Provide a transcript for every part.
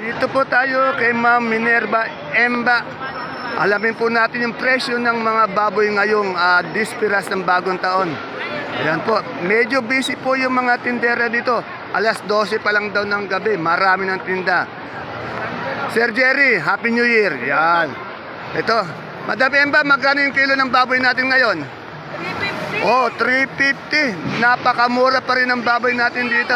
Dito po tayo kay Ma'am Minerva Emba. Alamin po natin yung presyo ng mga baboy ngayong dispiras ng bagong taon. Ayan po, medyo busy po yung mga tindera dito. Alas 12 pa lang daw ng gabi, marami ng tinda. Sir Jerry, Happy New Year. Yan. Ito, Madam Emba, magkano yung kilo ng baboy natin ngayon? 350. Oh, 350. Napakamura pa rin ang baboy natin dito.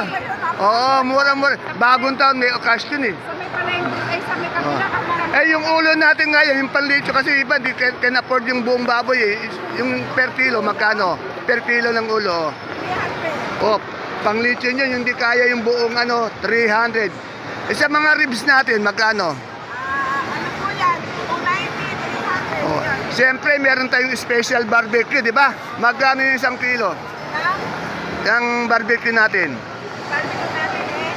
Oo, mura-mura. Bagong taon, may occasion eh. Sa may palengke, ay sa may kabila ka mga Eh, yung ulo natin ngayon, yung panlitso, kasi iba, di can afford yung buong baboy eh. Yung per kilo, magkano? Per kilo ng ulo. 300. Oh, panglitso nyo, yung di kaya yung buong 300. Eh, sa mga ribs natin, magkano? Ano po yan? 290, 300 Oh, yan. siyempre, meron tayong special barbecue, di ba? Magkano yung 1 kilo? Na? Yung barbecue natin? Barbecue natin eh.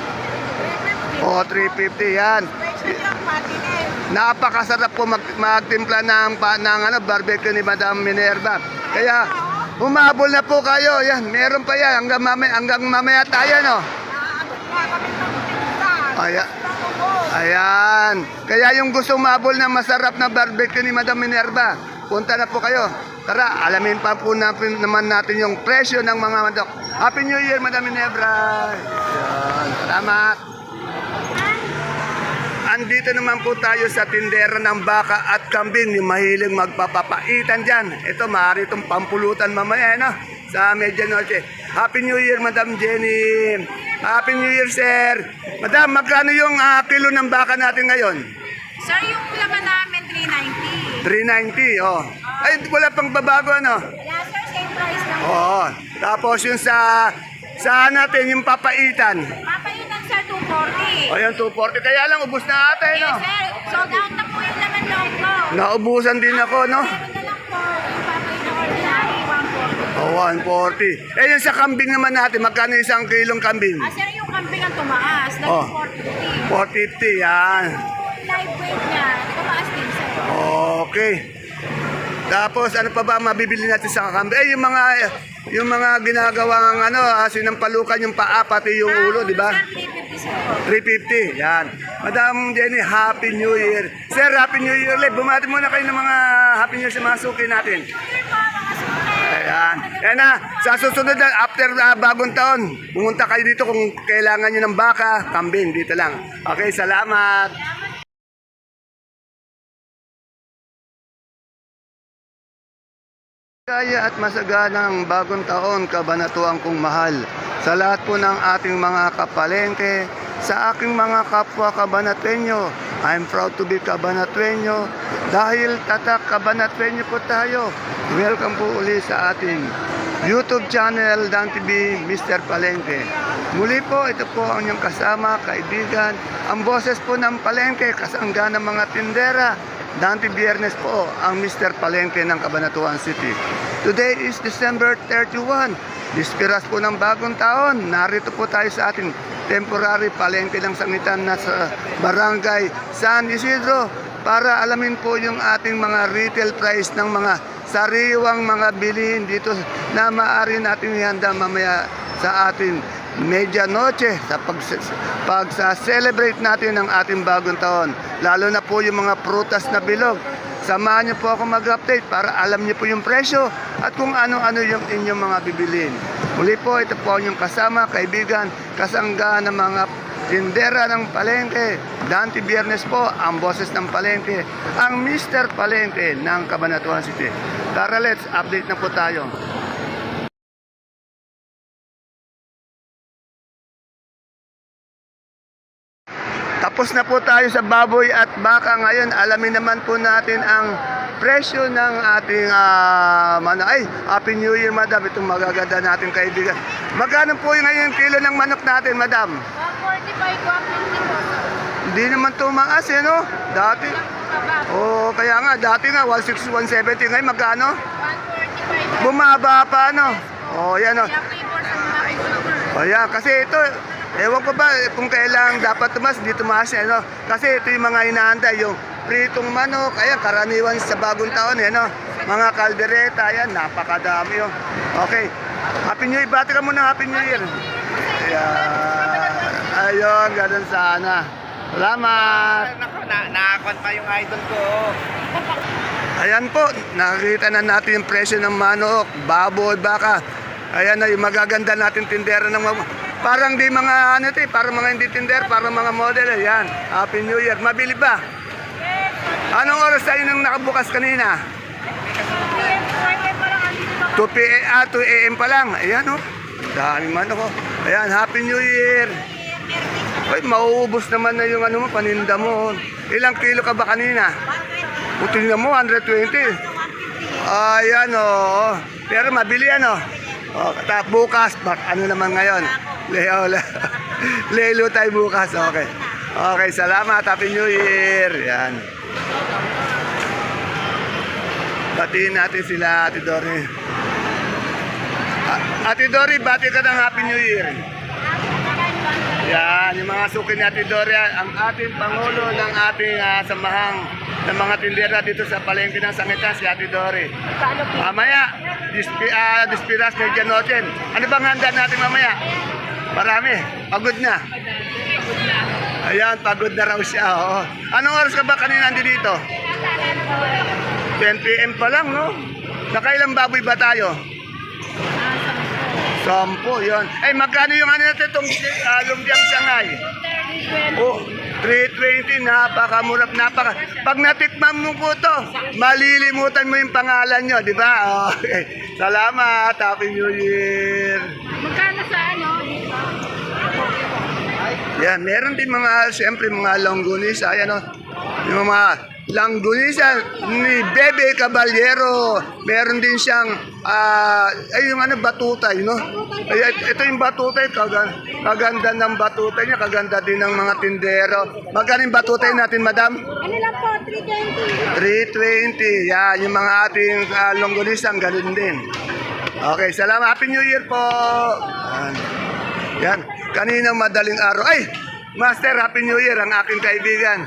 350. Oh, 350 yan. Special yung patinin. Napakasarap po magtimpla ng barbecue ni Madam Minerva. Kaya humabol na po kayo. Yan, meron pa yan hanggang mamaya tayo, no. Naabot pa kami ng tinta. Ayan. Kaya yung gusto humabol na masarap na barbecue ni Madam Minerva, punta na po kayo. Tara, alamin pa po naman natin yung presyo ng mga manok. Happy New Year, Madam Minerva. Ayan, salamat. Andito naman po tayo sa tindera ng baka at kambing, yung mahiling magpapapaitan dyan. Ito, maaari itong pampulutan mamaya, no? Sa medianoche. Happy New Year, Madam Jenny. Happy New Year, sir. Madam, magkano yung kilo ng baka natin ngayon? Sir, yung laman namin 390. 390, oh. Ay, wala pang babago, ano? Wala sir, same price lang. Oo. Tapos yung sa natin, yung papaitan. Papayunan sir, 240. O, yan, 240. Kaya lang, ubus na ata, Yes no? sir, sold out na po yung laman loob ko. Naubusan din ako, no? Meron na lang po yung papayunan ordinary, 140. Oh, 140. Eh, yung sa kambing naman natin, magkano isang kilong kambing? Sir, yung kambing ang tumaas, Oh. naging 450. 450, yan. Yung live weight niya, tumaas din sir. Okay. Tapos, ano pa ba mabibili natin sa kambing? Eh, yung mga ginagawang sinampalukan yung paa, pati yung ulo, di ba? Sir, 350 sir po. 350, yan. Madam Jenny, Happy New Year. Sir, Happy New Year ulit. Bumati muna kayo ng mga Happy New Year sa mga suki natin. Ayan. Ayan na, sa susunod na, after bagong taon, pumunta kayo dito kung kailangan nyo ng baka, kambing, dito lang. Okay, salamat. Kaya at masaganang bagong taon, kabanatuan kong mahal. Sa lahat po ng ating mga kapalengke, sa aking mga kapwa kabanatuenyo, I'm proud to be kabanatuenyo dahil tatak kabanatuenyo po tayo. Welcome po uli sa ating YouTube channel, Dan TV, Mr. Palengke. Muli po, ito po ang inyong kasama, kaibigan, ang boses po ng Palengke, kasangga ng mga tindera. Dante Biyernes po ang Mr. Palengke ng Cabanatuan City. Today is December 31. Dispiras po ng bagong taon. Narito po tayo sa ating temporary palengke ng sangitan na sa Barangay San Isidro para alamin po yung ating mga retail price ng mga sariwang mga bilihin dito na maaari natin ihanda mamaya sa ating medianoche sa pagsa-celebrate natin ng ating bagong taon. Lalo na po yung mga prutas na bilog. Samahan niyo po ako mag-update para alam niyo po yung presyo at kung ano-ano yung inyong mga bibilin. Muli po, ito po ang inyong kasama, kaibigan, kasangga ng mga tindera ng palengke. Dante Biyernes po, ang boses ng palengke, ang Mr. Palengke ng Cabanatuan City. Tara, let's update na po tayo. Tapos na po tayo sa baboy at baka. Ngayon, alamin naman po natin ang presyo ng ating Happy New Year, Madam. Itong magaganda natin kaibigan. Magkano po yung ngayon kilo ng manok natin, Madam? 145, 150 po. Hindi naman tumaas, no? Dati. Oh, kaya nga, dati nga, 160, 170. Ngayon, magkano? 145. Bumaba pa, no? Oh, yan, no? Kaya favor sa mga consumer. O yan, kasi ito, ewan ko ba kung kailang dapat tumas, hindi tumaas yan, no? Kasi ito yung mga hinahanda, yung pritong manok, ayan, karaniwan sa bagong taon, yan, no? Mga kaldereta, ayan, napakadami, oh. Okay, Happy New Year, bati ka muna, Happy New Year. Ayan, ayun, ganun sana. Salamat. Nakakon pa yung idol ko. Ayan po, nakikita na natin yung presyo ng manok, baboy, baka. Ayan na yung magaganda natin tindera ng mga... Parang di mga ano ito eh, parang mga hindi tinder, parang mga model. Ayan, Happy New Year. Mabili ba? Anong oras tayo nang nakabukas kanina? 2 a.m. pa lang. Ayan o. Dami man ako. Ayan, Happy New Year. Ay, mauubos naman na yung ano mo, paninda mo. Ilang kilo ka ba kanina? O, tingnan mo, 120. Ayan o. Pero mabili yan o. O, bukas, ano naman ngayon? Lelo tayo bukas. Okay. Okay, salamat. Happy New Year. Yan. Batiin natin sila, Ate Dory. Ate Dory, bati ka ng Happy New Year. Yan, yung mga suki ni Ate Dory, ang ating Pangulo ng ating samahang ng mga tindera dito sa palengke ng Sangitan, si Ate Dory. Mamaya, dispiras na Janochen. Ano bang handa natin mamaya? Marami. Pagod na. Ayan, pagod na raw siya. Oo. Anong oras ka ba kanina dito? 10 p.m. pa lang, no? Nakailang baboy ba tayo? 10, yun. Ay, magkano yung ano natin itong lumpiang Shanghai? Oh, 320, napakamura, Pag natikman mo po to, malilimutan mo yung pangalan nyo, di ba? Okay. Salamat, Happy New Year. Magkano sa ano? Yan, meron din mga, siyempre, mga longganisa, ayan o. Yung mga langganisa ni Bebe Caballero. Meron din siyang, yung ano, batutay, no? Ay, ito yung batutay, kaganda ng batutay niya, kaganda din ng mga tindero. Magkano yung batutay natin, madam? Ano lang po, 320. 320, yan, yung mga ating longganisa, ang ganun din. Okay, salamat. Happy New Year po. Yan, kaninang madaling araw. Ay, Master, Happy New Year, ang aking kaibigan.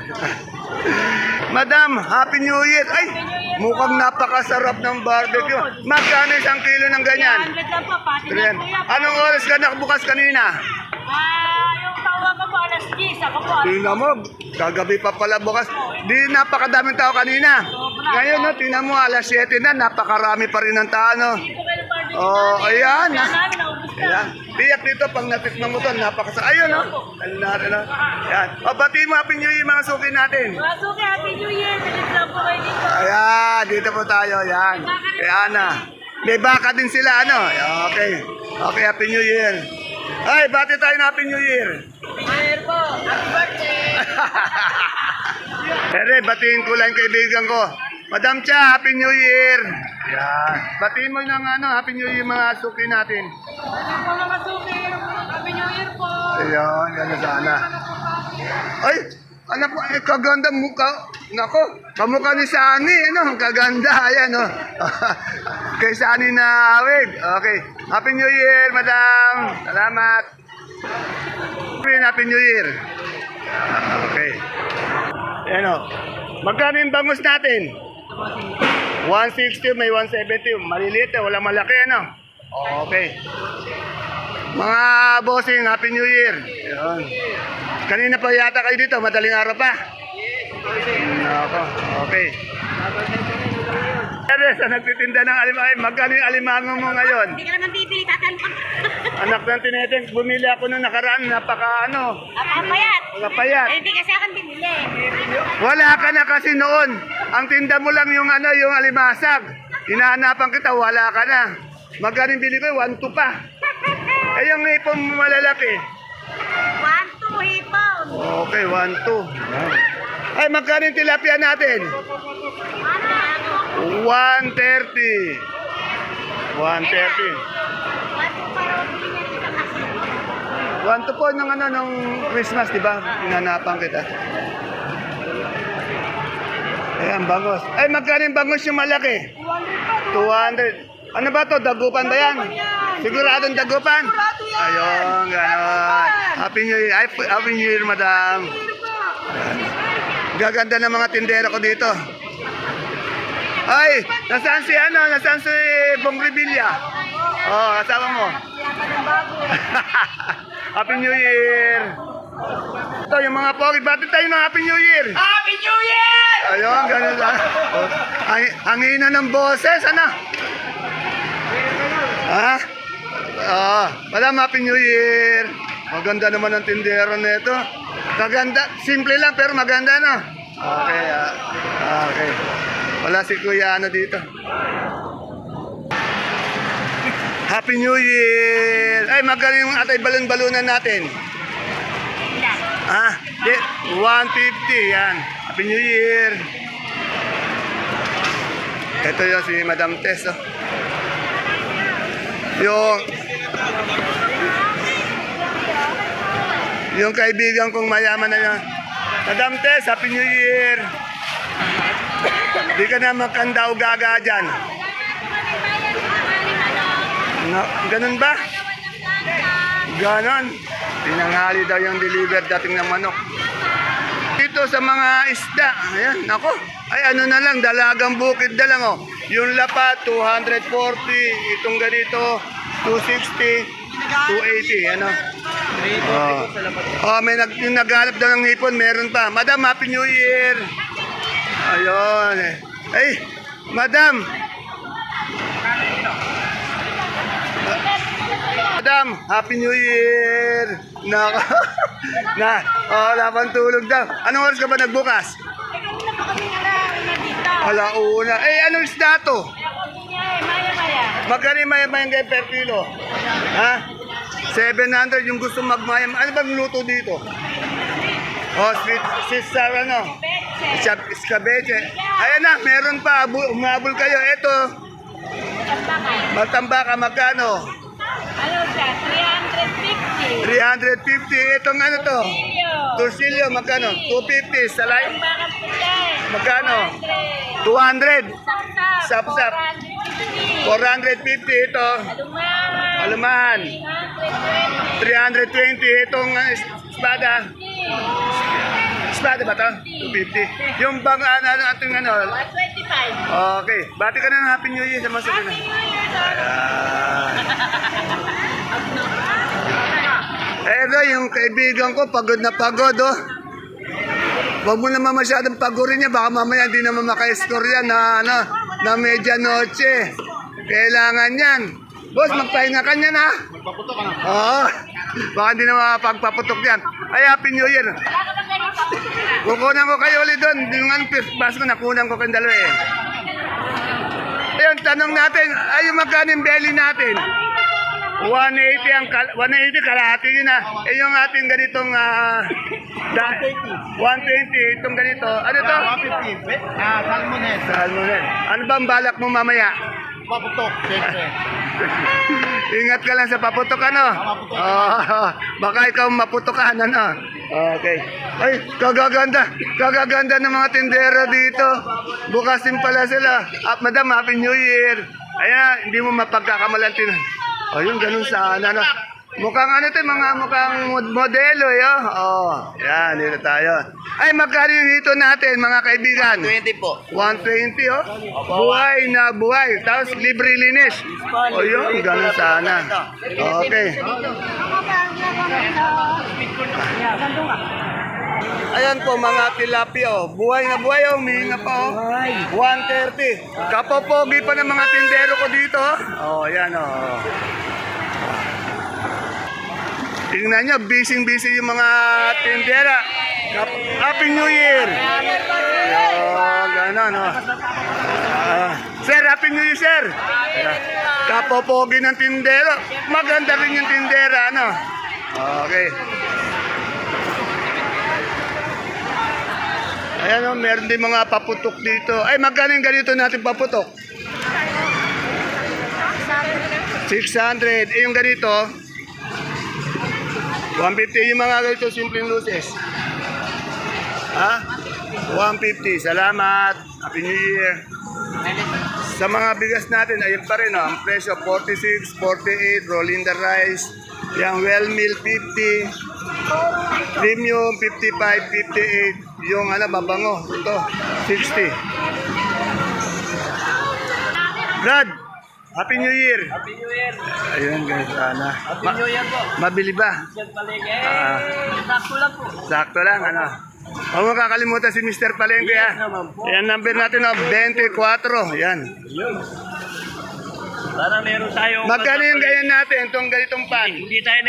Madam, Happy New Year. Ay, mukhang napakasarap ng barbecue. Magkano isang kilo ng ganyan? 100 lang po, pati na po yan. Anong oras ka nakabukas kanina? Yung tawag ko po, alas 10. Ako po, Tingnan mo, kagabi pa pala bukas. Di napakadaming tao kanina. Ngayon, no, tingnan mo, alas 7 na, napakarami pa rin ng tao, no? Oh, ayan. Ayan. Tiyak dito, pag natikman mo to, ayun, no? Ayan. O, batiin mo, Happy New Year, mga suki natin. Masuki, Happy New Year. Salit lang po kayo dito. Ayan, dito po tayo, ayan. Ayan na. May baka din sila, ano? Okay. Okay, Happy New Year. Ay, bati tayo ng Happy New Year. Happy New Year po. Happy birthday. Ere, batiin ko lang kaibigan ko. Madam Cha, Happy New Year. Ayan. Batiin mo ng ano, Happy New Year mga suki natin. Happy po mga suki. Happy New Year po. Ayan, yan na sana. Ay, ano po, kaganda mukha. Nako, kamukha ni Sani, ano, kaganda, ayan, oh. Kay Sani na awig. Okay, Happy New Year, madam. Salamat. Happy New Year. Okay. Ayan, oh. Magkano yung bangus natin? 160, may 170. Maliliit, walang malaki, ano? Okay. Mga bossing, Happy New Year. Ayan. Kanina pa yata kayo dito, madaling araw pa. Ako, okay. Pero sa nagtitinda ng alimango, magkano yung alimango mo ngayon? Hindi ka naman bibili, tatanong. Anak ng tineteng, bumili ako nung nakaraan, Payat. napayat. Hindi kasi ako bibili. Wala ka na kasi noon. Ang tinda mo lang yung yung alimasag. Hinahanapan kita, wala ka na. Magkano yung bili ko? 1-2 pa. Eh yung ipon mo malalaki. 1-2 hipon. Okay, 1-2. Ay, magkano yung tilapia natin? 130. 130. 1-2 po ng nung Christmas, di ba? Hinanapan kita. Ayan, bangus. Ay, magkano yung bangus yung malaki? 200. Ano ba to? Dagupan ba yan? Siguradong dagupan? Ayun, gano'n. Happy New Year. Happy New Year, madam. Gaganda ng mga tindera ko dito. Ay, nasaan si Nasaan si Bong Revilla? Oh, kasama mo. Happy New Year. Ito, yung mga pogi. Bakit tayo ng Happy New Year? Happy New Year! Ayun, ganun lang. Oh, ang hina ng boses, ano? Ha? Madam, Happy New Year. Maganda naman ang tindero nito. Maganda, simple lang pero maganda, no? Okay, okay. Wala si Kuya ano dito. Happy New Year! Ay, magkano yung atay balon-balunan natin? Ah, 150 yan. Happy New Year! Ito yun si Madam Tess, oh. Yung kaibigan kong mayaman na yan. Madam Tess, Happy New Year! Di ka na magkanda o gaga dyan. No, ganun ba? Ganon. Tinanghali daw yung deliver dating ng manok. Dito sa mga isda, ayan, nako. Ay ano na lang, dalagang bukid na lang, oh. Yung lapat, 240. Itong ganito, 260, 280, ano? May yung naghanap daw ng hipon, meron pa. Madam, Happy New Year! Ayun. Ay, Madam! Madam, Happy New Year! Wala pang tulog daw. Anong oras ka ba nagbukas? Alauna. Anong isda to? Magkano yung maya-mayang kayo per kilo? Ha? 700 yung gusto magmayam. Ano bang luto dito? Oh, sweet sour, ano? Escabeche. Ayan na, meron pa. Umabol kayo. Ito. Matambaka, magkano? Ano siya? 350. 350. Itong ano to? Torsilyo, magkano? 250. Salay? Magkano? 200. Sap-sap. 450 ito. Aluman. 320. Itong espada. Espada ba ito? 250. Yung bang ano, ating ano? 125. Okay. Bati ka na ng Happy New Year sa mga Happy New Year, sir. Eto, yung kaibigan ko, pagod na pagod, oh. Huwag mo naman masyadong pagurin niya, baka mamaya hindi naman maka-score yan na, ano, na medianoche. Kailangan yan. Boss, magpahinga ka niyan, ha? Magpaputok ka na. Oo. Baka hindi naman makapagpaputok yan. Ay, Happy New Year. Kukunan ko kayo ulit doon. Yung first bus ko, nakunan ko kayong dalawa, eh. Ayun, tanong natin, ay, yung magkano yung belly natin? 180 kalahati yun na. Yung ating ganitong 120 itong ganito. Ano to? 150. Salmones. Salmonen. Ano ba ang balak mo mamaya? Paputok, siyempre. Ingat ka lang sa paputok, ano? Baka ikaw maputokan, ano? Okay. Ay, kagaganda ng mga tindera dito. Bukasin pala sila. Madam, Happy New Year. Ayan, hindi mo mapagkakamalan. Ayun, ganun sana, ano? Mukhang ano ito, mukhang modelo, eh, oh. Yan, dito tayo. Ay, magkano yung hito natin, mga kaibigan? 20 po. 120, oh. Buhay na buhay. Tapos, libre linis. O yun, ganun sana. Okay. Ayan po, mga tilapia, oh. Buhay na buhay, oh. Humihinga pa, oh. 130. Kapopogi pa ng mga tindero ko dito, oh. Oh, yan, oh. Tingnan nyo, busy-busy yung mga tindera. Happy New Year! Oh, gano'n, oh. Sir, Happy New Year, sir! Kapopogi ng tindero. Maganda rin yung tindera, ano? Okay. Ayan, oh, meron din mga paputok dito. Ay, magkano yung ganito natin paputok? 600. Yung ganito, 150 yung mga ganito, simpleng luces. Ha? 150. Salamat. Happy New Year. Sa mga bigas natin, ayun pa rin, oh. Ang presyo, 46, 48, Rolinda Rice. Yung well meal, 50. Premium, 55, 58. Yung ano, babango, ito, 60. Brad, Happy New Year. Happy New Year. Ayun, ganun sana. Happy New Year po. Mabili ba? Yan palengke. Ah. Sakto lang po. Sakto lang, ano. Huwag mo kakalimutan si Mr. Palengke, Yes, ha. naman po. Yan, number natin, 24. Yan. Yun. Para meron tayo. Magkano yung ganyan natin, itong ganitong pan? Hindi tayo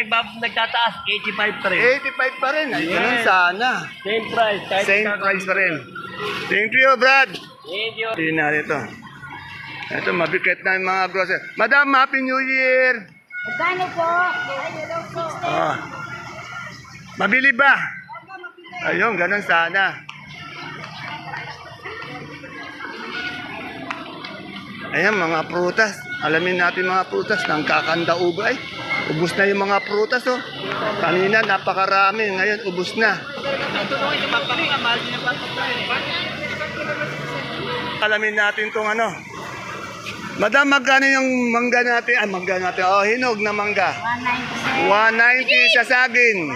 nagtataas. 85 pa rin. 85 pa rin. Ay, Yes. ganun sana. Same price. Kahit Same price pa rin. Thank you, Brad. Thank you. Hindi na ito. Ito, mabigat na yung mga grocery. Madam, Happy New Year! Magkano po? Oh. Mabili ba? Ayun, ganun sana. Ayan, mga prutas. Alamin natin mga prutas. Nang kakandaog ay. Ubus na yung mga prutas, oh. Kanina, napakarami. Ngayon, ubus na. Alamin natin kung ano. Madam, magkano yung mangga natin? Ah, mangga natin. Oh, hinog na mangga. 190 sa saging.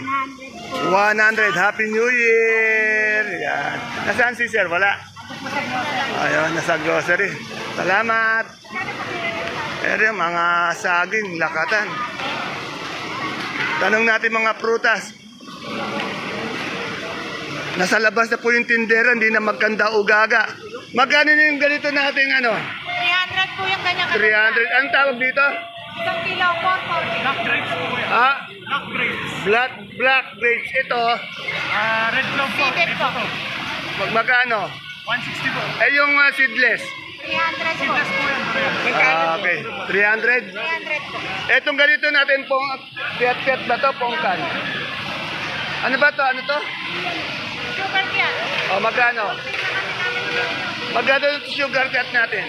100. Happy New Year. Yan. Nasaan si sir? Wala. Ayun, nasa grocery. Salamat. Pero yung mga saging, lakatan. Tanong natin mga prutas. Nasa labas na po yung tindera, hindi na magkanda ugaga. Magkano na yung ganito natin ano? 300 po yung kanyang 300. Anong tawag dito? isang kilo po. Black grapes po yan. Ah, Black grapes. black grapes. Ito, Red plum po. Seeded Ito po. to. magkano? 160 po. Eh yung seedless. 300 po. Seedless po yan. Okay. 300. 300 po. Etong ganito natin pong piyat-piyat ba to? Pongkan. Ano ba to? Ano to? Sugar yan. O magkano? Magkano yung sugar cut natin?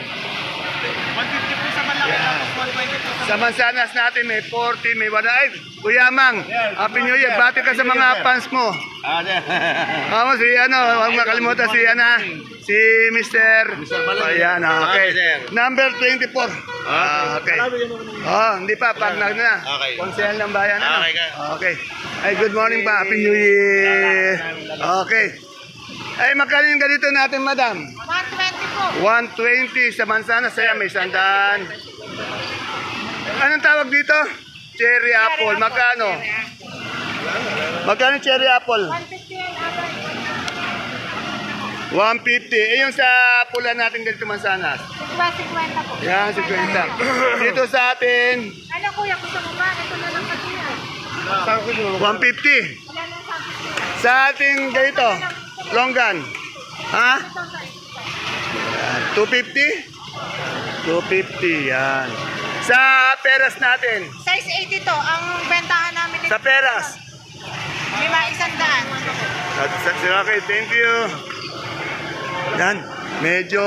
150 po sa malaki. Tapos 120 po sa Sa mansanas natin may 40, may 1. Ay, Kuya Mang, Happy New Year. Bati ka sa mga fans mo. Vamos, si ano, huwag makalimutan si si Mr. Ayan, okay. Number 24. Okay. Oh, hindi pa, pag na. Okay. Konsehal ng bayan. Ano? Okay ka. Okay. Ay, good morning pa. Happy New Year. Okay. Ay, magkano yung ganito natin, madam? 120 po. 120 sa mansanas. Saya may sandaan. Anong tawag dito? Cherry apple. Magkano? Magkano cherry apple? 150 yan. 150. Eh, yung sa pula natin ganito mansanas. 50 po. Yan, 50. Dito sa atin, Ano kuya, gusto mo ba? Ito na lang kasi yan. 150. Wala na sa akin. Sa ating ganito, longgan. Ha? Ito sa Yan, 250? 250, yan. Sa peras natin. Size 80 to. Ang bentahan namin dito. Sa peras. 500. Okay, thank you. Yan. Medyo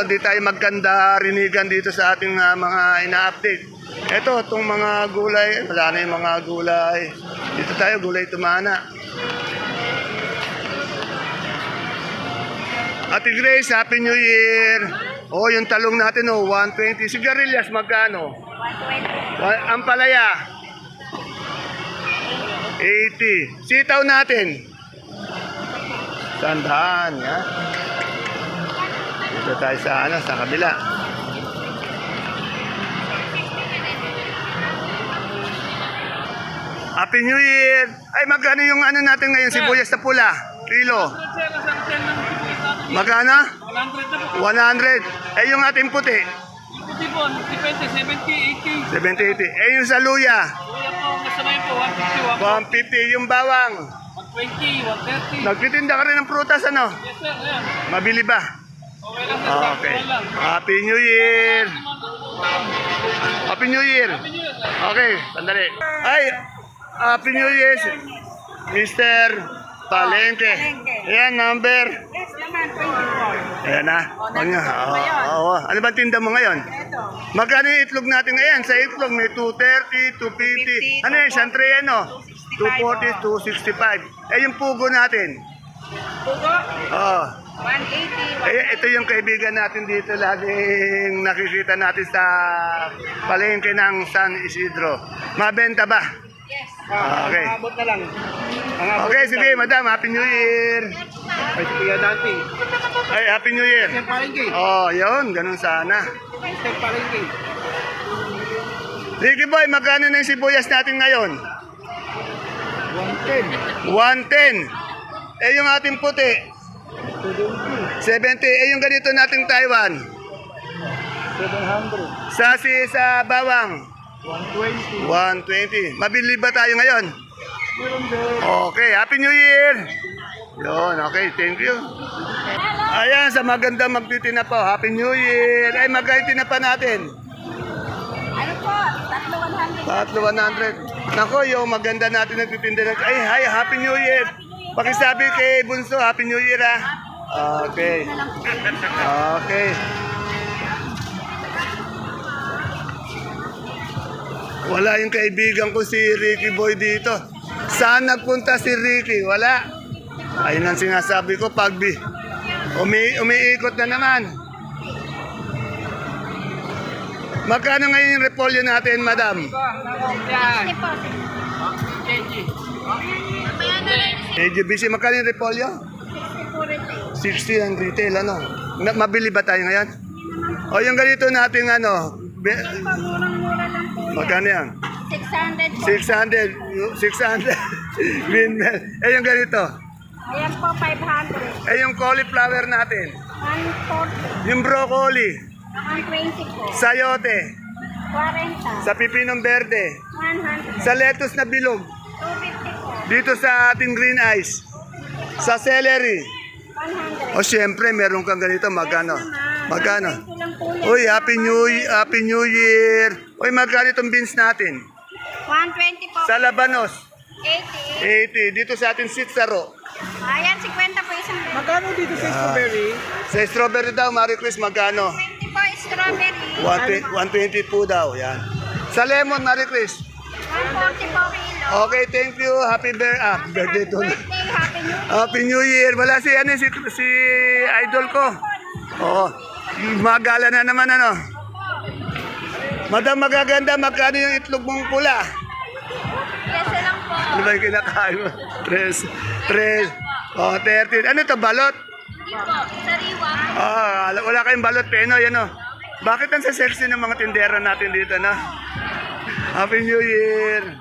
di tayo magkanda rinigan dito sa ating mga ina-update. Ito, itong mga gulay. Wala na yung mga gulay. Dito tayo, gulay tumana. Ate Grace, Happy New Year. Oh, yung talong natin, oh, 120. Sigarilyas, magkano? 120. Ang palaya. 80. Sitaw natin. Sandaan, ha? Dito tayo sa kabila. Happy New Year! Ay, magkano yung ano natin ngayon, sibuyas na pula? Kilo. Magkano? 100. Eh, yung ating puti? Puti po, depende, 70, 80. 70, 80. Eh, yung sa luya? Kuya po, kasama yun po, 150, 150. Yung bawang? 120, 130. Nagtitinda ka rin ng prutas, ano? Yes sir, ayan. Mabili ba? Okay lang sir, Okay. sakto lang. Happy New Year! Happy New Year! Happy New Year, sir. Okay, sandali. Ay, Happy New Year, Mr. Palengke. Ayan, number. Yes naman, 24. Ayan na. nandito ba yun? Oo. Ano ba tinda mo ngayon? Ito. Magkano yung itlog natin ngayon? Sa itlog may 230, 250. Ano yun? Siyempre yan, no? 240, 265. Eh, yung pugo natin. Pugo, Oo. 180. Eh, ito yung kaibigan natin dito. Laging nakikita natin sa palengke ng San Isidro. Mabenta ba? Yes. Okay. Abot na lang. Okay, sige, madam. Happy New Year. Ay, kuya dating. Ay, Happy New Year. Palengke. Oh, yun. Ganun sana. Palengke. Ricky Boy, magkano na yung sibuyas natin ngayon? 110. 110. Eh, yung ating puti? 70. Eh, yung ganito nating Taiwan? 700. Sa bawang? 120. 120. Mabili ba tayo ngayon? Meron din. Okay, Happy New Year! Yun, okay, thank you. Ayan, sa maganda magtitina po. Happy New Year! Ay, magkano tinapa natin? Ano po? 3,100. 3,100. Nako, yung maganda natin nagtitinda na. Ay, hi, Happy New Year! Pakisabi kay Bunso, Happy New Year ah. Okay. Okay. Wala yung kaibigan ko si Ricky Boy dito. Saan nagpunta si Ricky? Wala. Ayun ang sinasabi ko pag umiikot na naman. Magkano ngayon yung repolyo natin, madam? 60 po. Medyo busy. Magkano yung repolyo? 60 po rin. 60 ang retail, ano? Mabili ba tayo ngayon? O yung ganito natin, ano? Murang-mura lang po yan. Magkano yan? 600 po. 600. 600. Windmill. Eh yung ganito. Ayan po, 500. Eh yung cauliflower natin. 140. Yung broccoli. 120 po. Sayote. 40. Sa pipinong berde. 100. Sa lettuce na bilog. 250 po. Dito sa ating green ice. Sa celery. 100. O syempre, meron kang ganito. Magkano? Magkano? 120 lang po yan. Uy, Happy New Year. Uy, magkano itong beans natin? 120 po. Sa labanos. 80. 80. Dito sa ating sitsaro. Ayan, 50 po isang bed. Magkano dito sa strawberry? Sa strawberry daw, Marie Chris, magkano? 20 po strawberry. 120 po daw, yan. Sa lemon, Marie Chris. 140 po kilo. Okay, thank you. Happy birthday to Birthday, Happy New Year. Happy New Year. Wala si idol ko. Oo. Magala na naman ano. Madam magaganda, magkano yung itlog mong pula? Yes, lang po. Ano ba yung kinakain mo? 3. Oh, 13. Ano to balot? Hindi po, sariwa. Wala kayong balot, Penoy, ano? Bakit ang sexy ng mga tindera natin dito, no? Happy New Year!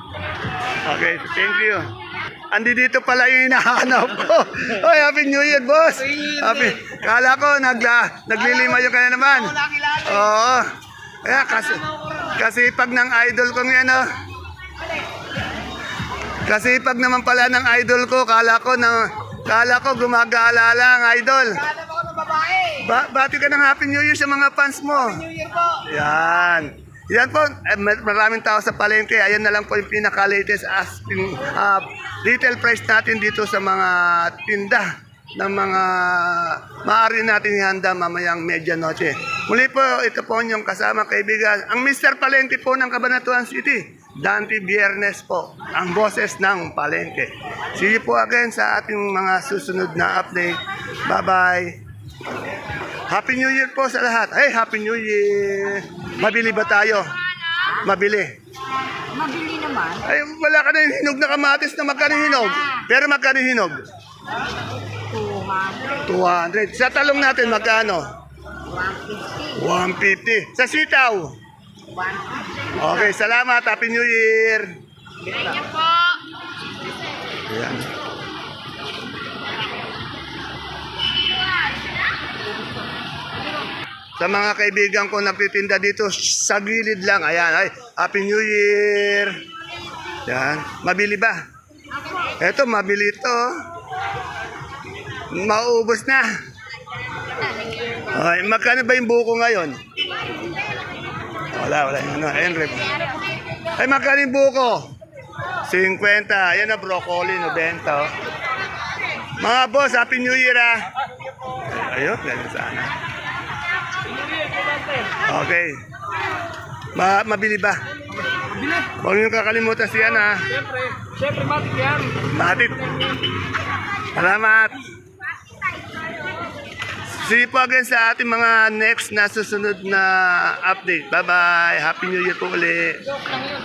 Okay, thank you. Andi dito pala yung hinahanap ko. Oy, Happy New Year, boss! Happy. Kala ko, naglilimayo ka na naman. Oo. Kaya, kasi pag ng idol ko ngayon, no? Kasi pag naman pala ng idol ko, kala ko gumagala lang, idol. Kala mo ko ng babae. Bati ka ng Happy New Year sa mga fans mo. New Year po. Yan. Yan po, maraming tao sa palengke. Ayan na lang po yung pinaka-latest asking retail price natin dito sa mga tinda ng mga maaari natin ihanda mamayang medianoche. Muli po, ito po yung kasama kaibigan. Ang Mr. Palengke po ng Cabanatuan City. Dante Biernes po, ang boses ng palengke. See you po again sa ating mga susunod na update. Bye-bye. Happy New Year po sa lahat. Hey, Happy New Year. Mabili ba tayo? Mabili. Mabili naman. Ay, wala ka na yung hinog na kamatis na magkano yung hinog. Pero magkano yung hinog? 200. Sa talong natin magkano? 150. Sa sitaw? 150. Okay, salamat. Happy New Year. Thank you po. Ayan. Sa mga kaibigan ko nagtitinda dito, sa gilid lang. Ayan, ay, Happy New Year. Yan. Mabili ba? Eto, mabili ito. Mauubos na. Ay, magkano ba yung buko ngayon? Wala. Ano, ayun, rep. Ay, magkano yung buko? 50. Ayan na, broccoli, 90. Oh. Mga boss, Happy New Year ah. Ayun, ganun sana. Okay. Mabili ba? Bili. Huwag niyo kakalimutan siya na. Siyempre, matik yan. Matit. Salamat. See you po again sa ating mga next na susunod na update. Bye-bye. Happy New Year po ulit. Joke lang yun.